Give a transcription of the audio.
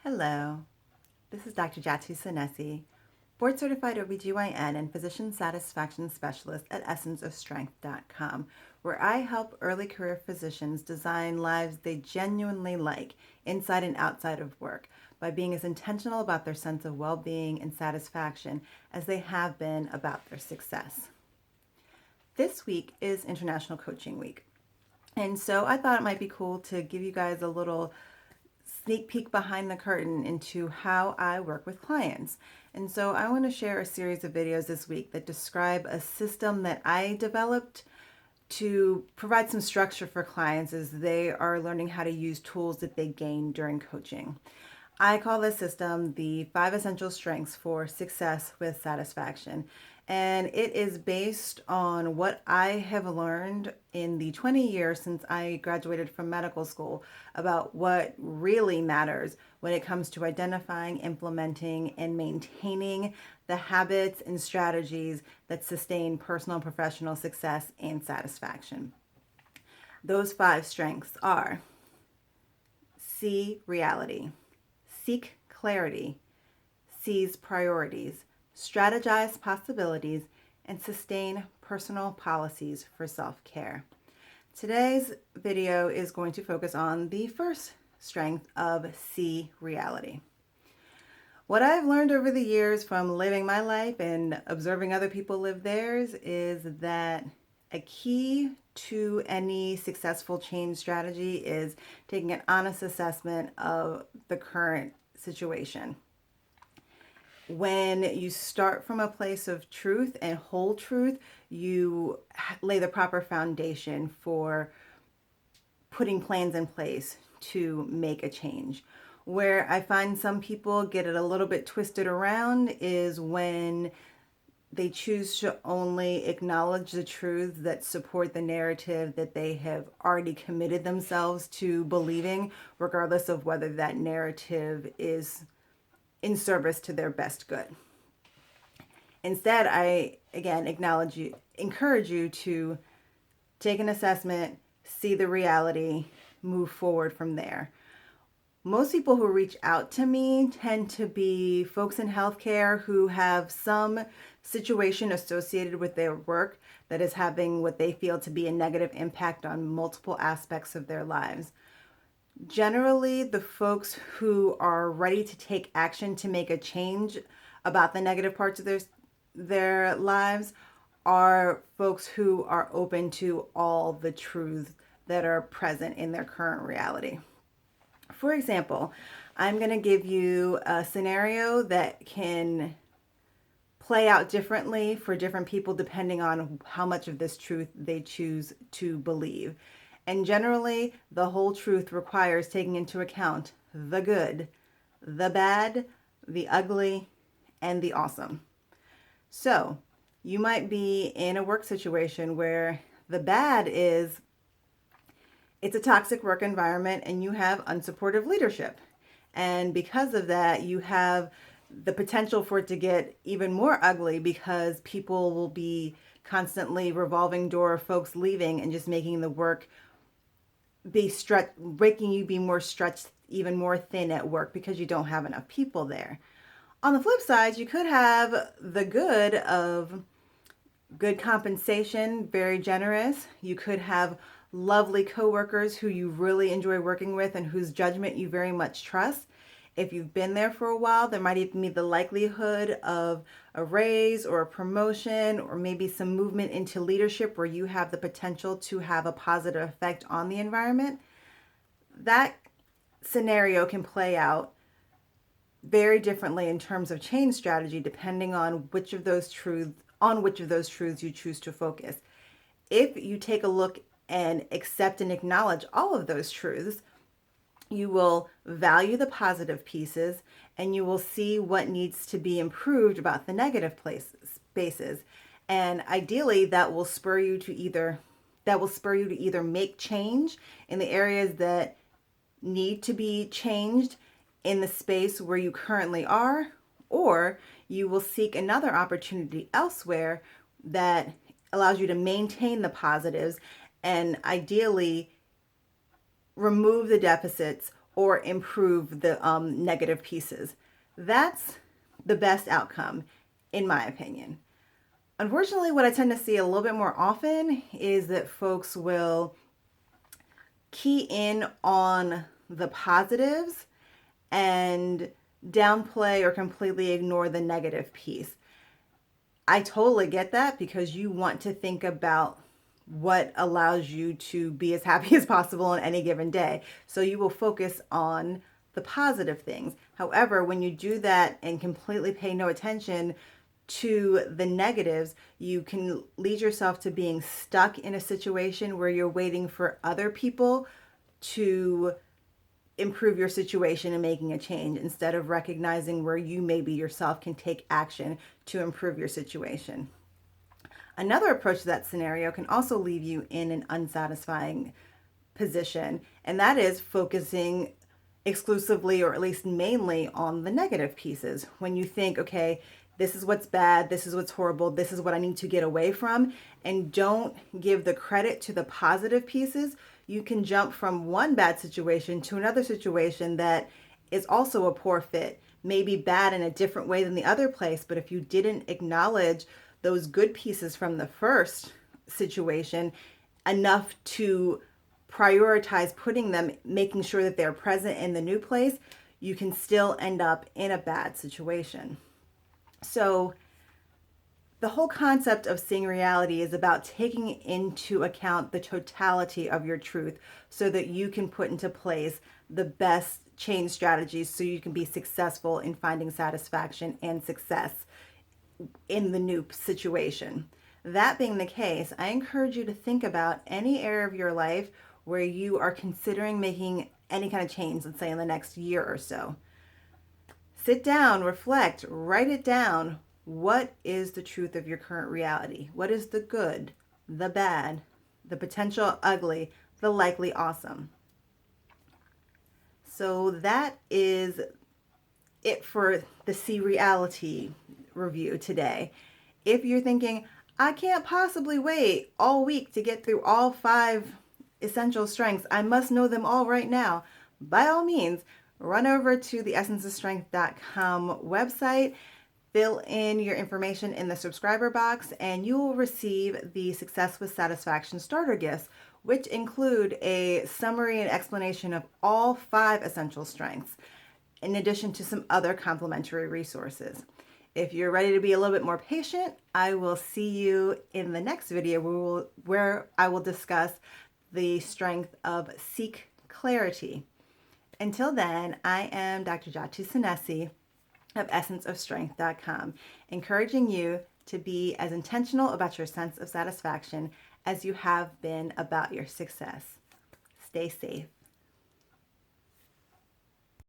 Hello, this is Dr. Jattu, board certified OBGYN and physician satisfaction specialist at essenceofstrength.com, where I help early career physicians design lives they genuinely like inside and outside of work by being as intentional about their sense of well-being and satisfaction as they have been about their success. This week is International Coaching Week. And so I thought it might be cool to give you guys a little sneak peek behind the curtain into how I work with clients. And so I want to share a series of videos this week that describe a system that I developed to provide some structure for clients as they are learning how to use tools that they gain during coaching. I call this system the 5 essential strengths for success with satisfaction. And it is based on what I have learned in the 20 years since I graduated from medical school about what really matters when it comes to identifying, implementing, and maintaining the habits and strategies that sustain personal and professional success and satisfaction. Those 5 strengths are: see reality, seek clarity, seize priorities, strategize possibilities, and sustain personal policies for self-care. Today's video is going to focus on the first strength of see reality. What I've learned over the years from living my life and observing other people live theirs is that a key to any successful change strategy is taking an honest assessment of the current situation. When you start from a place of truth and whole truth, you lay the proper foundation for putting plans in place to make a change. Where I find some people get it a little bit twisted around is when they choose to only acknowledge the truths that support the narrative that they have already committed themselves to believing, regardless of whether that narrative is in service to their best good. Instead, I again encourage you to take an assessment, see the reality, move forward from there. Most people who reach out to me tend to be folks in healthcare who have some situation associated with their work that is having what they feel to be a negative impact on multiple aspects of their lives. Generally, the folks who are ready to take action to make a change about the negative parts of their lives are folks who are open to all the truths that are present in their current reality. For example, I'm going to give you a scenario that can play out differently for different people depending on how much of this truth they choose to believe. And generally, the whole truth requires taking into account the good, the bad, the ugly, and the awesome. So, you might be in a work situation where the bad is it's a toxic work environment and you have unsupportive leadership. And because of that, you have the potential for it to get even more ugly because people will be constantly revolving door of folks leaving and just making the work be making you be more stretched, even more thin at work because you don't have enough people there. On the flip side, you could have the good of good compensation, very generous. You could have lovely coworkers who you really enjoy working with and whose judgment you very much trust. If you've been there for a while, there might even be the likelihood of a raise or a promotion or maybe some movement into leadership where you have the potential to have a positive effect on the environment. That scenario can play out very differently in terms of change strategy depending on which of those truths you choose to focus. If you take a look and accept and acknowledge all of those truths, you will value the positive pieces and you will see what needs to be improved about the negative spaces. And ideally that will spur you to either make change in the areas that need to be changed in the space where you currently are, or you will seek another opportunity elsewhere that allows you to maintain the positives and ideally remove the deficits or improve the negative pieces. That's the best outcome, in my opinion. Unfortunately, what I tend to see a little bit more often is that folks will key in on the positives and downplay or completely ignore the negative piece. I totally get that because you want to think about what allows you to be as happy as possible on any given day. So you will focus on the positive things. However, when you do that and completely pay no attention to the negatives, you can lead yourself to being stuck in a situation where you're waiting for other people to improve your situation and making a change instead of recognizing where you maybe yourself can take action to improve your situation. Another approach to that scenario can also leave you in an unsatisfying position, and that is focusing exclusively or at least mainly on the negative pieces. When you think, okay, this is what's bad, this is what's horrible, this is what I need to get away from, and don't give the credit to the positive pieces, you can jump from one bad situation to another situation that is also a poor fit, maybe bad in a different way than the other place, but if you didn't acknowledge those good pieces from the first situation enough to prioritize putting them, making sure that they're present in the new place, you can still end up in a bad situation. So the whole concept of seeing reality is about taking into account the totality of your truth so that you can put into place the best change strategies so you can be successful in finding satisfaction and success in the new situation. That being the case, I encourage you to think about any area of your life where you are considering making any kind of change, let's say in the next year or so. Sit down, reflect, write it down. What is the truth of your current reality? What is the good, the bad, the potential ugly, the likely awesome? So that is it for the See Reality review today. If you're thinking, I can't possibly wait all week to get through all 5 essential strengths, I must know them all right now, by all means, run over to the essenceofstrength.com website, fill in your information in the subscriber box, and you will receive the Success with Satisfaction starter gifts, which include a summary and explanation of all 5 essential strengths, in addition to some other complimentary resources. If you're ready to be a little bit more patient, I will see you in the next video where I will discuss the strength of Seek Clarity. Until then, I am Dr. Jattu of essenceofstrength.com, encouraging you to be as intentional about your sense of satisfaction as you have been about your success. Stay safe.